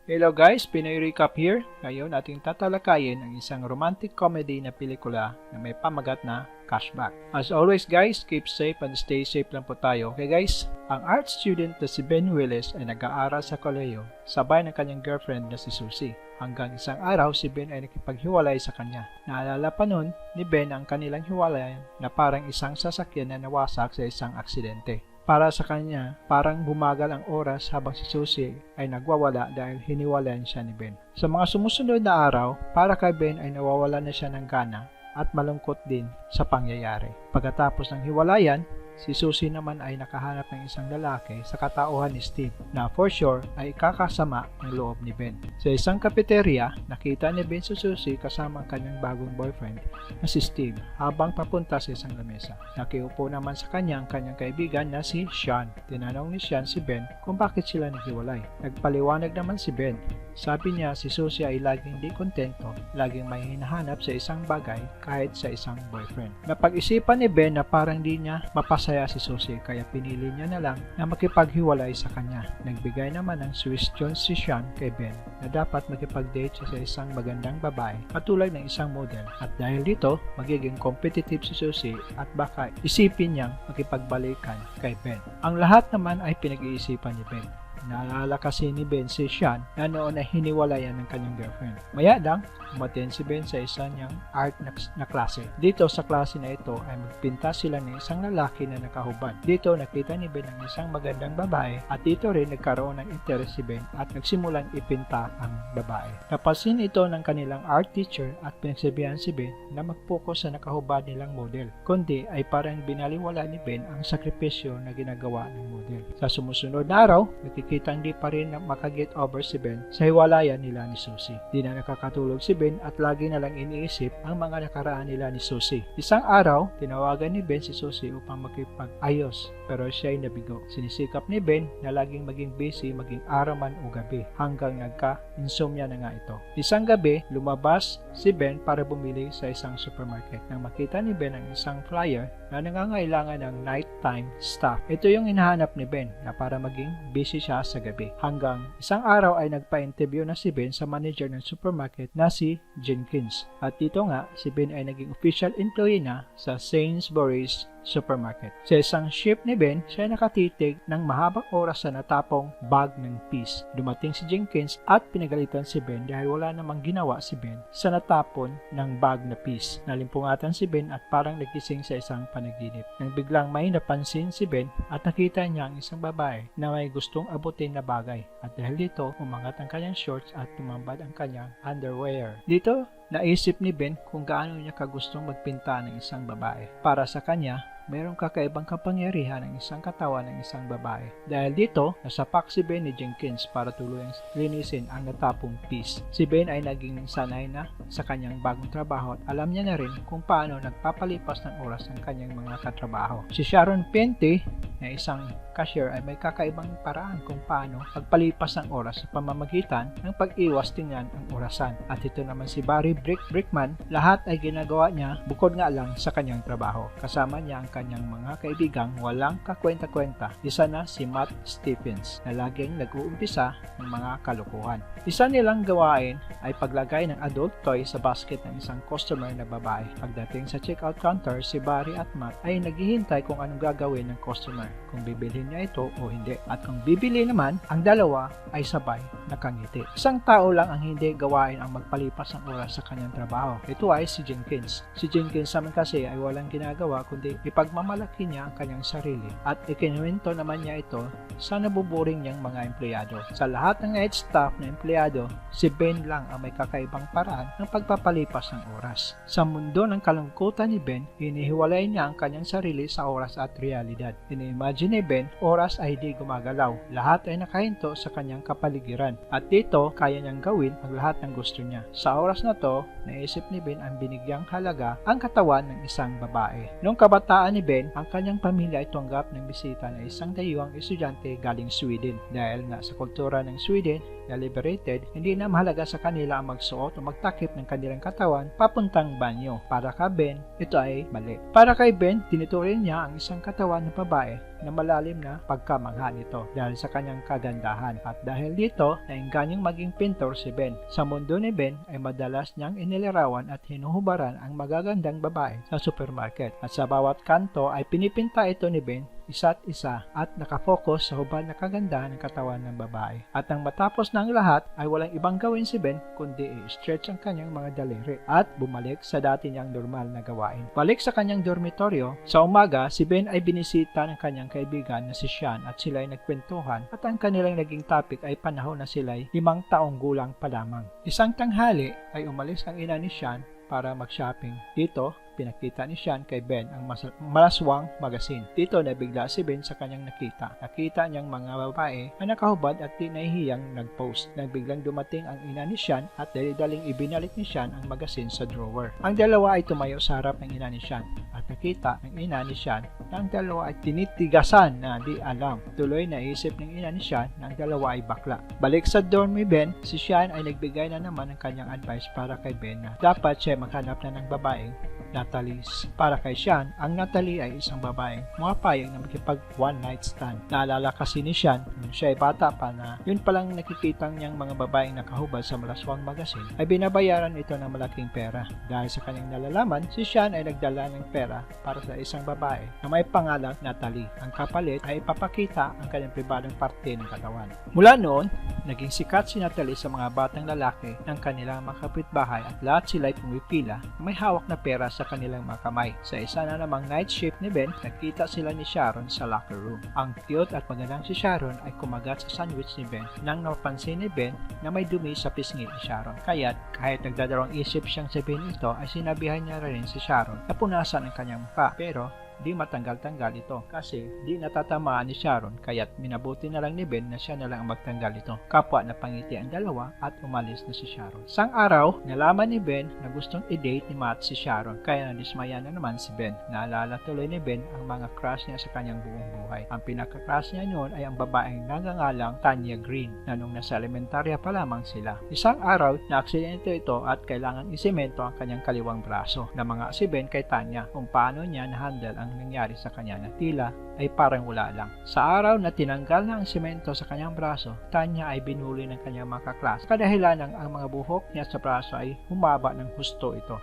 Hello guys, Pinoy Recap here. Ngayon ating tatalakayin ang isang romantic comedy na pelikula na may pamagat na Cashback. As always guys, keep safe and stay safe lang po tayo. Okay guys, ang art student na si Ben Willis ay nag-aaral sa kolehiyo sabay ng kanyang girlfriend na si Susie. Hanggang isang araw si Ben ay nakipaghiwalay sa kanya. Naalala pa nun ni Ben ang kanilang hiwalayan na parang isang sasakyan na nawasak sa isang aksidente. Para sa kanya, parang bumagal ang oras habang si Susie ay nagwawala dahil hiniwalayan siya ni Ben. Sa mga sumusunod na araw, para kay Ben ay nawawala na siya ng gana at malungkot din sa pangyayari. Pagkatapos ng hiwalayan, si Susie naman ay nakahanap ng isang lalaki sa katauhan ni Steve na for sure ay kakasama ng loob ni Ben. Sa isang kafeterya, nakita ni Ben si Susie kasama ang kanyang bagong boyfriend na si Steve habang papunta sa isang lamesa. Nakiupo naman sa kanya ang kanyang kaibigan na si Sean. Tinanong ni Sean si Ben kung bakit sila naghiwalay. Nagpaliwanag naman si Ben. Sabi niya si Susie ay laging di kontento, laging may hinahanap sa isang bagay kahit sa isang boyfriend. Napag-isipan ni Ben na parang di niya mapasaya si Susie kaya pinili niya na lang na makipaghiwalay sa kanya. Nagbigay naman ng suggestion si Sean kay Ben na dapat makipag-date siya sa isang magandang babae katulad ng isang model at dahil dito magiging competitive si Susie at baka isipin niyang makipagbalikan kay Ben. Ang lahat naman ay pinag-iisipan ni Ben. Naalala kasi ni Ben si Sean na noon ay hiniwalayan ng kanyang girlfriend. Maya lang, umaten si Ben sa isa niyang art na klase. Dito sa klase na ito ay magpinta sila ng isang lalaki na nakahubad. Dito nakita ni Ben ang isang magandang babae at dito rin nagkaroon ng interest si Ben at nagsimulang ipinta ang babae. Napansin ito ng kanilang art teacher at pinagsabihan si Ben na mag-focus sa nakahubad nilang model. Kundi ay parang binaliwala ni Ben ang sakripisyo na ginagawa ng model. Sa sumusunod na araw, nakikita hindi pa rin makaget over si Ben sa hiwalayan nila ni Susie. Di na nakakatulog si Ben at lagi na lang iniisip ang mga nakaraan nila ni Susie. Isang araw, tinawagan ni Ben si Susie upang makipag-ayos pero siya ay nabigo. Sinisikap ni Ben na laging maging busy maging araw man o gabi hanggang nagka-insomnia na nga ito. Isang gabi, lumabas si Ben para bumili sa isang supermarket. Nang makita ni Ben ang isang flyer na nangangailangan ng nighttime staff. Ito yung hinahanap ni Ben na para maging busy siya sa gabi. Hanggang isang araw ay nagpa-interview na si Ben sa manager ng supermarket na si Jenkins. At dito nga, si Ben ay naging official employee na sa Sainsbury's supermarket. Sa isang shift ni Ben, siya nakatitig ng mahabang oras sa natapong bag ng peas. Dumating si Jenkins at pinagalitan si Ben dahil wala namang ginawa si Ben sa natapon ng bag na peas. Nalimpungatan si Ben at parang nagising sa isang panaginip. Nang biglang may napansin si Ben at nakita niya ang isang babae na may gustong abutin na bagay. At dahil dito, umangat ang kanyang shorts at tumambad ang kanyang underwear. Dito, naisip ni Ben kung gaano niya kagustong magpinta ng isang babae. Para sa kanya, mayroong kakaibang kapangyarihan ng isang katawan ng isang babae. Dahil dito, nasapak si Ben ni Jenkins para tuluyang linisin ang natapong piece. Si Ben ay naging sanay na sa kanyang bagong trabaho at alam niya na rin kung paano nagpapalipas ng oras ang kanyang mga katrabaho. Si Sharon Pente, na isang cashier ay may kakaibang paraan kung paano pagpalipas ng oras sa pamamagitan ng pag-iwas tingnan ang orasan. At ito naman si Barry Brickman, lahat ay ginagawa niya bukod nga lang sa kanyang trabaho. Kasama niya ang kanyang mga kaibigang walang kakwenta-kwenta. Isa na si Matt Stephens na laging nag-uumpisa ng mga kalokohan. Isa nilang gawain ay paglagay ng adult toy sa basket ng isang customer na babae. Pagdating sa checkout counter, si Barry at Matt ay naghihintay kung anong gagawin ng customer, kung bibilhin niya ito o hindi. At kung bibili naman, ang dalawa ay sabay nakangiti. Isang tao lang ang hindi gawain ang magpalipas ng oras sa kanyang trabaho. Ito ay si Jenkins. Si Jenkins naman kasi ay walang ginagawa kundi ipagmamalaki niya ang kanyang sarili at ikinuwento naman niya ito sa nabuburing niyang mga empleyado. Sa lahat ng night staff na empleyado, si Ben lang ang may kakaibang paraan ng pagpapalipas ng oras. Sa mundo ng kalungkutan ni Ben, hinihiwalay niya ang kanyang sarili sa oras at realidad. Ini-imagine ni Ben, oras ay di gumagalaw. Lahat ay nakahinto sa kanyang kapaligiran. At dito, kaya niyang gawin ang lahat ng gusto niya. Sa oras na to, naisip ni Ben ang binigyang halaga ang katawan ng isang babae. Noong kabataan ni Ben, ang kanyang pamilya ay tumanggap ng bisita na isang dayuhang estudyante galing Sweden. Dahil nga sa kultura ng Sweden, na liberated, hindi na mahalaga sa kanila ang magsuot o magtakip ng kanilang katawan papuntang banyo. Para kay Ben, ito ay mali. Para kay Ben, tinuturing niya ang isang katawan ng babae na malalim na pagkamangha nito dahil sa kanyang kagandahan. At dahil dito, naingganyang maging pintor si Ben. Sa mundo ni Ben ay madalas niyang inilarawan at hinuhubaran ang magagandang babae sa supermarket. At sa bawat kanto ay pinipinta ito ni Ben isa't isa at nakafocus sa hubad na kagandahan ng katawan ng babae. At nang matapos na ang lahat ay walang ibang gawin si Ben kundi i-stretch ang kanyang mga daliri at bumalik sa dati niyang normal na gawain. Balik sa kanyang dormitoryo, sa umaga si Ben ay binisita ng kanyang kaibigan na si Sean at sila ay nagkwentuhan at ang kanilang naging topic ay panahon na sila ay 5 taong gulang pa lamang. Isang tanghali ay umalis ang ina ni Sean para mag-shopping. Dito, pinakita ni Sean kay Ben ang malaswang magazine. Dito nabigla si Ben sa kanyang nakita. Nakita niyang mga babae na nakahubad at di nahihiyang nag-post. Nagbiglang dumating ang ina ni Sean at dali-daling ibinalik ni Sean ang magazine sa drawer. Ang dalawa ay tumayo sa harap ng ina ni Sean at nakita ng ina ni Sean na ang dalawa ay tinitigasan na di alam. Tuloy naisip ng ina ni Sean na ang dalawa ay bakla. Balik sa dorm ni Ben, si Sean ay nagbigay na naman ng kanyang advice para kay Ben na dapat siya maghanap na ng babaeng Natalie. Para kay Sean, ang Natalie ay isang babaeng pumapayag na makipag one night stand. Naalala kasi ni Sean, nung siya ay bata pa na yun palang nakikitang niyang mga babaeng nakahubad sa malaswang magazine ay binabayaran ito ng malaking pera. Dahil sa kanyang nalalaman, si Sean ay nagdala ng pera para sa isang babae na may pangalang Natalie. Ang kapalit ay ipapakita ang kanyang pribadong parte ng katawan. Mula noon, naging sikat si Natalie sa mga batang lalaki ng kanilang mga kapitbahay at lahat sila ay pumipila na may hawak na pera sa kanilang mga kamay. Sa isa na namang night shift ni Ben, nakita sila ni Sharon sa locker room. Ang cute at magandang si Sharon ay kumagat sa sandwich ni Ben nang napansin ni Ben na may dumi sa pisngi ni Sharon. Kaya't kahit nagdadalawang isip siyang sabihin ito ay sinabihan niya rin si Sharon na punasan ang kanyang mukha. Pero di matanggal-tanggal ito kasi di natatamaan ni Sharon kaya't minabuti na lang ni Ben na siya na lang ang magtanggal ito. Kapwa na pangiti ang dalawa at umalis na si Sharon. Sang araw, nalaman ni Ben na gustong i-date ni Matt si Sharon kaya nadismaya na naman si Ben. Naalala tuloy ni Ben ang mga crush niya sa kanyang buong buhay. Ang pinaka-crush niya noon ay ang babaeng nagangalang Tanya Green na nung nasa elementarya pa lamang sila. Isang araw, na-aksidente ito at kailangan isemento ang kanyang kaliwang braso. Namanga si Ben kay Tanya kung paano niya na-handle ang nangyari sa kanya na tila ay parang wala lang. Sa araw na tinanggal na ang semento sa kanyang braso, Tanya ay binuli ng kanyang mga kaklas. Kadahilan ng ang mga buhok niya sa braso ay humaba ng husto ito.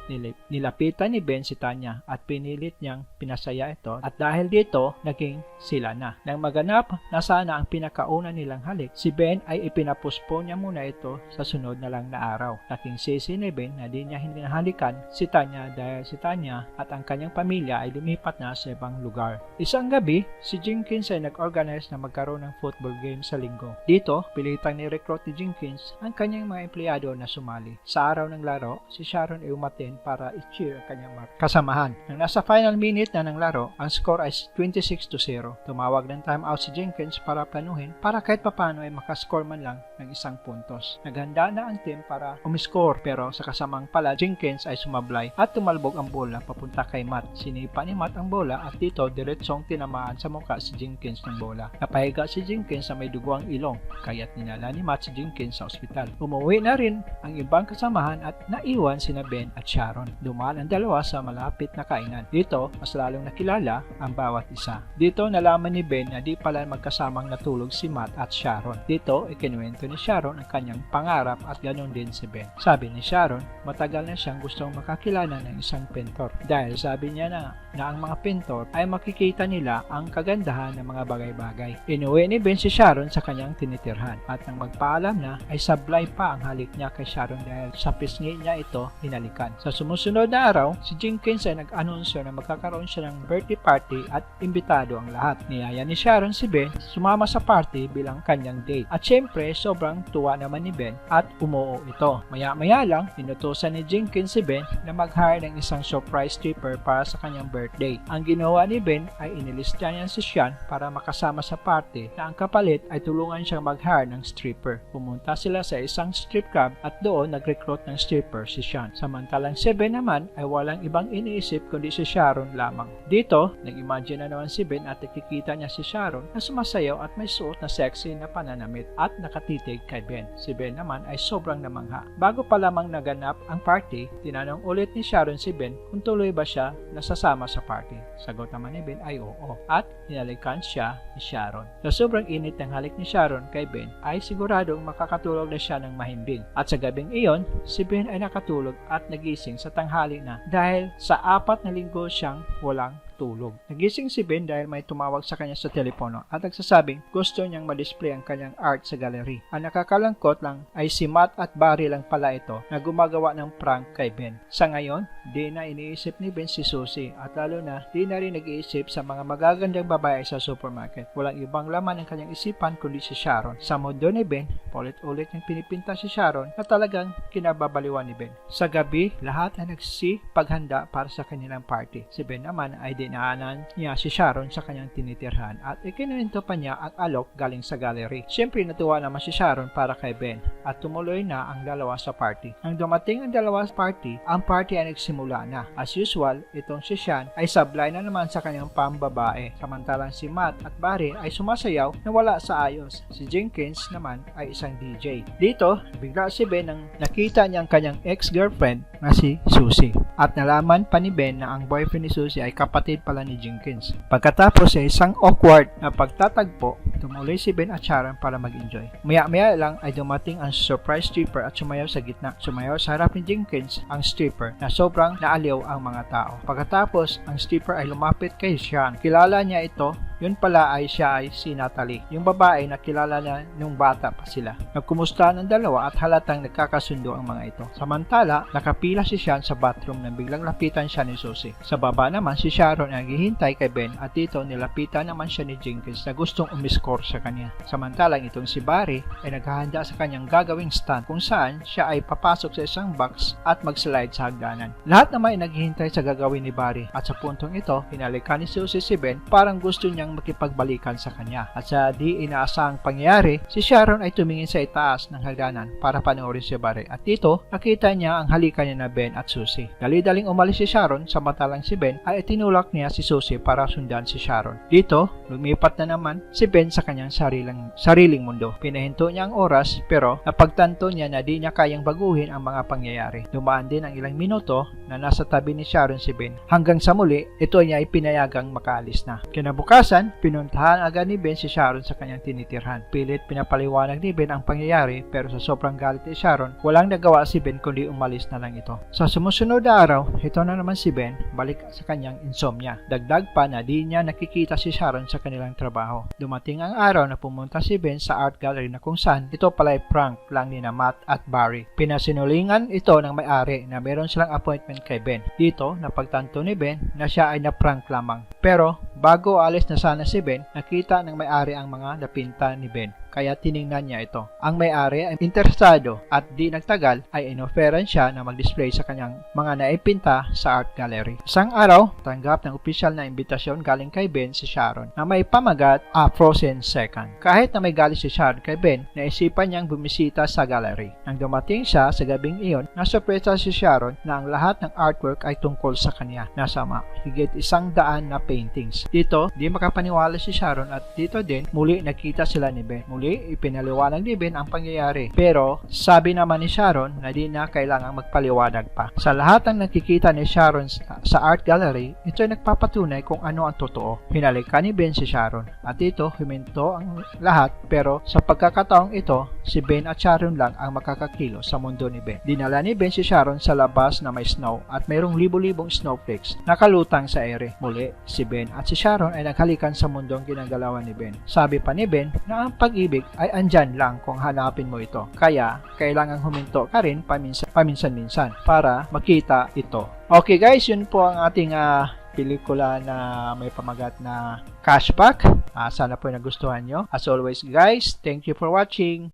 Nilapitan ni Ben si Tanya at pinilit niyang pinasaya ito at dahil dito, naging sila na. Nang maganap na sana ang pinakauna nilang halik, si Ben ay ipinapuspo niya muna ito sa sunod na lang na araw. Naging sisi ni Ben na di niya hinahalikan si Tanya dahil si Tanya at ang kanyang pamilya ay lumipat na sa ibang lugar. Isang gabi, si Jenkins ay nag-organize na magkaroon ng football game sa linggo. Dito, pilitang ni-recruit ni Jenkins ang kanyang mga empleyado na sumali. Sa araw ng laro, si Sharon ay umaten para i-cheer ang kanyang kasamahan. Nang nasa final minute na ng laro, ang score ay 26-0. Tumawag ng timeout si Jenkins para planuhin para kahit papano ay makascore man lang ng isang puntos. Naghanda na ang team para umiscore pero sa kasamang pala, Jenkins ay sumablay at tumalbog ang bola papunta kay Matt. Sinipa ni Matt ang bola at dito diretsong tinamaan sa mukha si Jenkins ng bola. Napahiga si Jenkins sa may dugo ang ilong, kaya't ninala ni Matt si Jenkins sa ospital. Umuwi na rin ang ibang kasamahan at naiwan sina Ben at Sharon. Dumaan ang dalawa sa malapit na kainan. Dito, mas lalong nakilala ang bawat isa. Dito nalaman ni Ben na di pala magkasamang natulog si Matt at Sharon. Dito, ikinuwento ni Sharon ang kanyang pangarap at ganon din si Ben. Sabi ni Sharon, matagal na siyang gustong makakilala ng isang pintor dahil sabi niya na ang mga pintor ay makikita nila ang kagandahan ng mga bagay-bagay. Inuwi ni Ben si Sharon sa kanyang tinitirhan at nang magpaalam na ay sablay pa ang halik niya kay Sharon dahil sa pisngi niya ito hinalikan. Sa sumusunod na araw, si Jenkins ay nag-anunsyo na magkakaroon siya ng birthday party at imbitado ang lahat. Niyaya ni Sharon si Ben sumama sa party bilang kanyang date. At syempre, sobrang tuwa naman ni Ben at umuo ito. Maya-maya lang, inutusan ni Jenkins si Ben na mag-hire ng isang surprise stripper para sa kanyang birthday. Ang ginawa ni Ben ay inilista niya si Sean para makasama sa party na ang kapalit ay tulungan siyang mag-hire ng stripper. Pumunta sila sa isang strip club at doon nag-recruit ng stripper si Sean. Samantalang si Ben naman ay walang ibang iniisip kundi si Sharon lamang. Dito, nag-imagine na naman si Ben at nakikita niya si Sharon na sumasayaw at may suot na sexy na pananamit at nakatitig kay Ben. Si Ben naman ay sobrang namangha. Bago pa lamang naganap ang party, tinanong ulit ni Sharon si Ben kung tuloy ba siya nasasama sa party. Sagot naman ni Ben ay oo at hinalikan siya ni Sharon. Sa sobrang init ng halik ni Sharon kay Ben ay siguradong makakatulog na siya ng mahimbing. At sa gabing iyon, si Ben ay nakatulog at nagising sa tanghali na dahil sa 4 na linggo siyang walang tulog. Nagising si Ben dahil may tumawag sa kanya sa telepono at nagsasabing gusto niyang ma-display ang kanyang art sa gallery. Ang nakakalangkot lang ay si Matt at Barry lang pala ito na gumagawa ng prank kay Ben. Sa ngayon, di na iniisip ni Ben si Susie at lalo na di na rin nag-iisip sa mga magagandang babae sa supermarket. Walang ibang laman ang kanyang isipan kundi si Sharon. Sa mundo ni Ben, ulit-ulit niyang pinipinta si Sharon na talagang kinababaliwan ni Ben. Sa gabi, lahat ay nagsipaghanda para sa kanilang party. Si Ben naman ay dinaanan niya si Sharon sa kanyang tinitirhan at ikinuwento pa niya ang alok galing sa gallery. Siyempre natuwa naman si Sharon para kay Ben at tumuloy na ang dalawa sa party. Nang dumating ang dalawa sa party, ang party ay nagsimula na. As usual, itong si Sean ay sablay na naman sa kanyang pambabae. Samantalang si Matt at Barry ay sumasayaw na wala sa ayos. Si Jenkins naman ay isang DJ. Dito, bigla si Ben nang nakita niya ang kanyang ex-girlfriend na si Susie. At nalaman pa ni Ben na ang boyfriend ni Susie ay kapatid pala ni Jenkins. Pagkatapos sa isang awkward na pagtatagpo, tumuloy si Ben at Sharon para mag-enjoy. Maya-maya lang ay dumating ang surprise stripper at sumayaw sa gitna. Sumayaw sa harap ni Jenkins ang stripper na sobrang naaliw ang mga tao. Pagkatapos, ang stripper ay lumapit kay Sean. Kilala niya ito. Yun pala ay siya ay si Natalie, yung babae na kilala niya nung bata pa sila. Nagkumusta ng dalawa at halatang nagkakasundo ang mga ito. Samantala, nakapila si Sean sa bathroom nang biglang lapitan siya ni Susie. Sa baba naman si Sharon ay naghihintay kay Ben at dito nilapitan naman siya ni Jenkins na gustong umiscore sa kanya. Samantalang itong si Barry ay naghahanda sa kanyang gagawing stunt kung saan siya ay papasok sa isang box at mag-slide sa hagdanan. Lahat naman ay naghihintay sa gagawin ni Barry at sa puntong ito, hinalikan ni Susie si Ben parang gusto niyang makipagbalikan sa kanya. At sa di inaasahang pangyayari, si Sharon ay tumingin sa itaas ng hagdanan para panoorin si Barry. At dito, nakita niya ang halikan niya na Ben at Susie. Dali-daling umalis si Sharon, samantalang si Ben ay itinulak niya si Susie para sundan si Sharon. Dito, lumipat na naman si Ben sa kanyang sariling mundo. Pinahinto niya ang oras pero napagtanto niya na di niya kayang baguhin ang mga pangyayari. Dumaan din ang ilang minuto na nasa tabi ni Sharon si Ben. Hanggang sa muli, ito niya ay pinayagang makaalis na. Kinabukasan, pinuntahan agad ni Ben si Sharon sa kanyang tinitirhan. Pilit pinapaliwanag ni Ben ang pangyayari pero sa sobrang galit ni Sharon, walang nagawa si Ben kundi umalis na lang ito. Sa sumusunod na araw, ito na naman si Ben balik sa kanyang insomnia. Dagdag pa na di niya nakikita si Sharon sa kanilang trabaho. Dumating ang araw na pumunta si Ben sa art gallery na kung saan ito pala ay prank lang ni na Matt at Barry. Pinasinulingan ito ng may-ari na meron silang appointment kay Ben. Dito, napagtanto ni Ben na siya ay na-prank lamang. Pero bago alis na sana si Ben, nakita ng may-ari ang mga napinta ni Ben. Kaya tiningnan niya ito. Ang may-ari ay interesado at di nagtagal ay inoferan siya na mag-display sa kanyang mga naipinta sa art gallery. Isang araw, tanggap ng opisyal na imbitasyon galing kay Ben si Sharon na may pamagat a frozen second. Kahit na may galit si Sharon kay Ben, naisipan niyang bumisita sa gallery. Nang dumating siya sa gabing iyon, nasurpresa si Sharon na ang lahat ng artwork ay tungkol sa kanya. Nasa higit 100 na paintings. Dito, di makapaniwala si Sharon at dito din, muli nakita sila ni Ben. Ipinaliwanag ni Ben ang pangyayari. Pero sabi naman ni Sharon na di na kailangang magpaliwanag pa. Sa lahat ng nakikita ni Sharon sa art gallery, ito ay nagpapatunay kung ano ang totoo. Hinalikan ni Ben si Sharon at dito huminto ang lahat pero sa pagkakataong ito, si Ben at Sharon lang ang makakakilo sa mundo ni Ben. Dinala ni Ben si Sharon sa labas na may snow at mayroong libo-libong snowflakes nakalutang sa ere. Muli, si Ben at si Sharon ay naghalikan sa mundong ginagalawan ni Ben. Sabi pa ni Ben na ang pag-ibig ay andyan lang kung hanapin mo ito. Kaya, kailangang huminto ka rin paminsan-minsan para makita ito. Okay guys, yun po ang ating pelikula na may pamagat na Cashback. Sana po nagustuhan nyo. As always guys, thank you for watching.